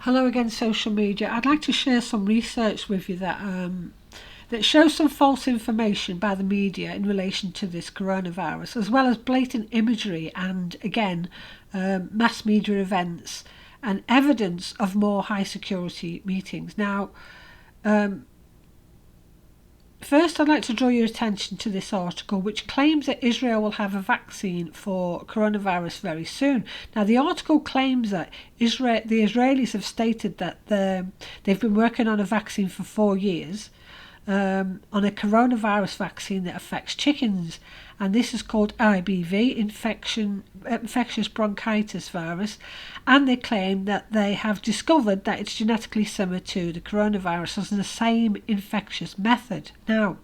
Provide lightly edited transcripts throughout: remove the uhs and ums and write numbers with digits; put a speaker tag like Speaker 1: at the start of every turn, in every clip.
Speaker 1: Hello again, social media. I'd like to share some research with you that shows some false information by the media in relation to this coronavirus, as well as blatant imagery and, again, mass media events and evidence of more high security meetings. Now, first, I'd like to draw your attention to this article, which claims that Israel will have a vaccine for coronavirus very soon. Now, the article claims that the Israelis have stated that they've been working on a vaccine for 4 years, on a coronavirus vaccine that affects chickens, and this is called IBV, infectious bronchitis virus, and they claim that they have discovered that it's genetically similar to the coronavirus as the same infectious method. Now,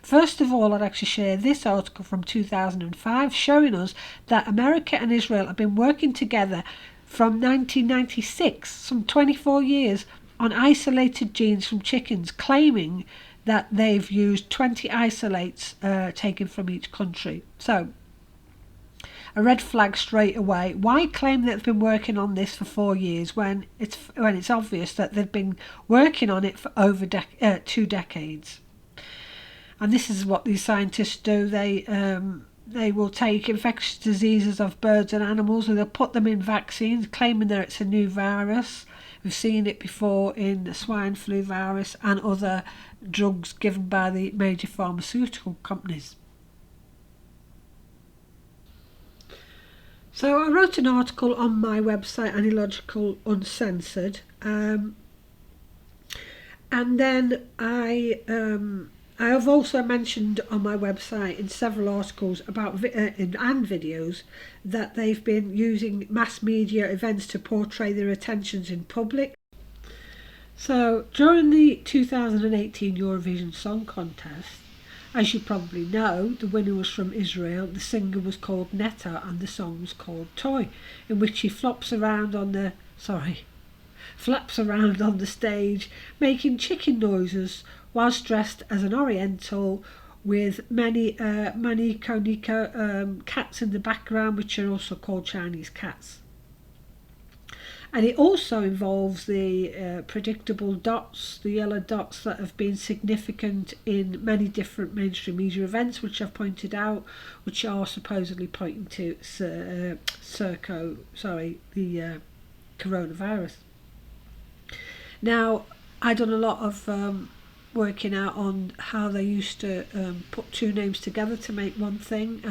Speaker 1: first of all, I'd like to share this article from 2005 showing us that America and Israel have been working together from 1996, some 24 years, on isolated genes from chickens, claiming that they've used 20 isolates taken from each country. So, a red flag straight away. Why claim that they've been working on this for 4 years when it's obvious that they've been working on it for over 2 decades? And this is what these scientists do. They will take infectious diseases of birds and animals and they'll put them in vaccines, claiming that it's a new virus. We've seen it before in the swine flu virus and other drugs given by the major pharmaceutical companies. So I wrote an article on my website, Analogical Uncensored, and then I have also mentioned on my website in several articles about and videos that they've been using mass media events to portray their intentions in public. So during the 2018 Eurovision Song Contest, as you probably know, the winner was from Israel. The singer was called Netta and the song was called Toy, in which he flaps around on the stage making chicken noises whilst dressed as an Oriental, with many conical cats in the background, which are also called Chinese cats. And it also involves the predictable dots, the yellow dots that have been significant in many different mainstream media events, which I've pointed out, which are supposedly pointing to the coronavirus. Now, I've done a lot of working out on how they used to put two names together to make one thing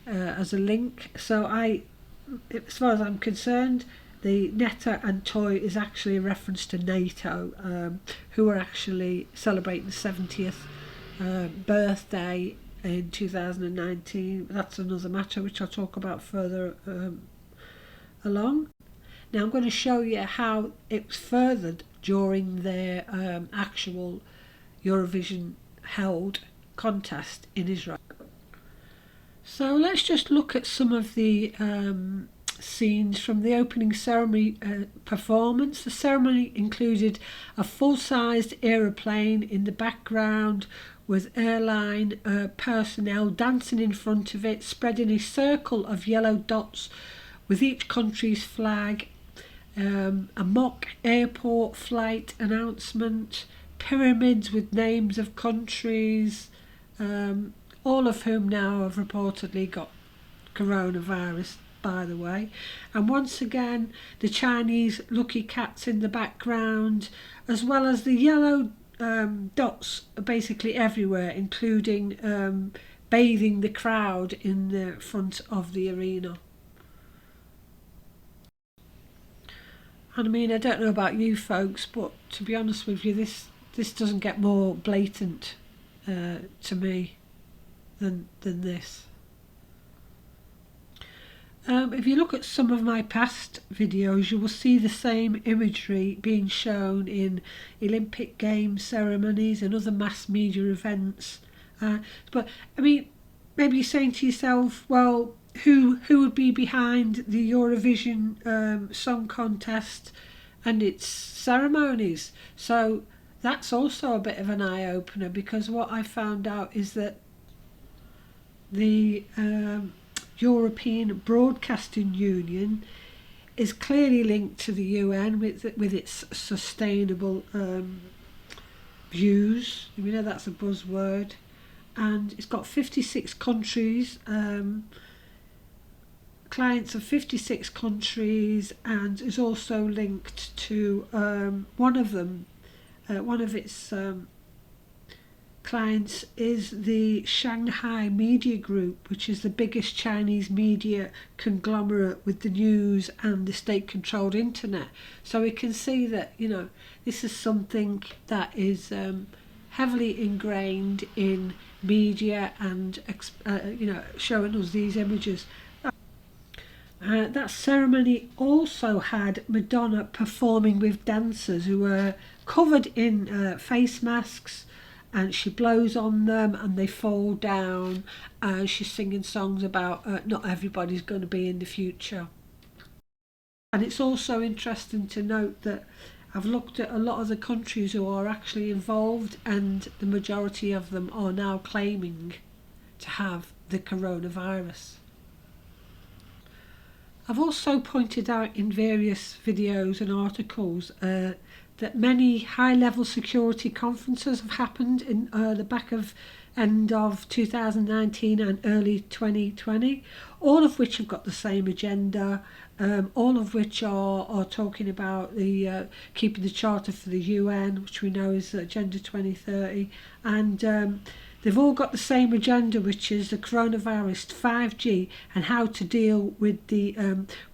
Speaker 1: as a link. So as far as I'm concerned, the Netta and Toy is actually a reference to NATO, who are actually celebrating the 70th birthday in 2019. That's another matter which I'll talk about further along. Now I'm going to show you how it was furthered during their actual Eurovision held contest in Israel. So let's just look at some of the scenes from the opening ceremony performance. The ceremony included a full-sized aeroplane in the background with airline personnel dancing in front of it, spreading a circle of yellow dots with each country's flag, a mock airport flight announcement, pyramids with names of countries, all of whom now have reportedly got coronavirus, by the way. And once again, the Chinese lucky cats in the background, as well as the yellow dots basically everywhere, including bathing the crowd in the front of the arena. And I mean, I don't know about you folks, but to be honest with you, this doesn't get more blatant to me than this. If you look at some of my past videos, you will see the same imagery being shown in Olympic Games ceremonies and other mass media events. But I mean, maybe you're saying to yourself, well, who would be behind the Eurovision Song Contest and its ceremonies? So that's also a bit of an eye-opener, because what I found out is that the European Broadcasting Union is clearly linked to the UN with its sustainable views. We know that's a buzzword, and it's got 56 countries, clients of 56 countries, and is also linked to one of them. One of its clients is the Shanghai Media Group, which is the biggest Chinese media conglomerate with the news and the state-controlled internet. So we can see that, you know, this is something that is heavily ingrained in media and you know, showing us these images. That ceremony also had Madonna performing with dancers who were covered in face masks, and she blows on them and they fall down. She's singing songs about not everybody's going to be in the future. And it's also interesting to note that I've looked at a lot of the countries who are actually involved, and the majority of them are now claiming to have the coronavirus. I've also pointed out in various videos and articles that many high-level security conferences have happened in the end of 2019 and early 2020, all of which have got the same agenda, all of which are talking about the keeping the charter for the UN, which we know is Agenda 2030, and they've all got the same agenda, which is the coronavirus, 5G, and how to deal with the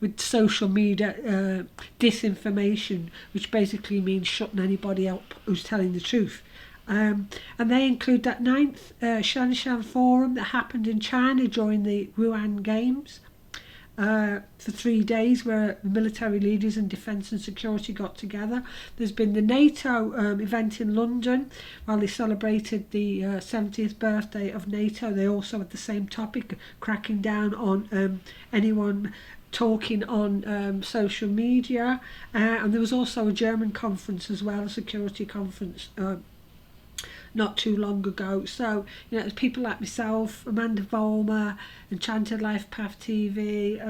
Speaker 1: with social media disinformation, which basically means shutting anybody up who's telling the truth. And they include that 9th Shanshan Forum that happened in China during the Wuhan Games for 3 days, where military leaders and defence and security got together. There's been the NATO event in London, while they celebrated the 70th birthday of NATO. They also had the same topic, cracking down on anyone talking on social media. And there was also a German conference as well, a security conference, not too long ago. So, you know, there's people like myself, Amanda Vollmer, Enchanted Life Path TV,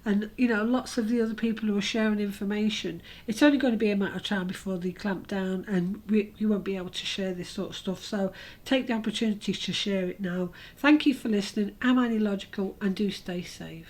Speaker 1: and, you know, lots of the other people who are sharing information. It's only going to be a matter of time before they clamp down, and we won't be able to share this sort of stuff. So take the opportunity to share it now. Thank you for listening. I'm Annie Logical, and do stay safe.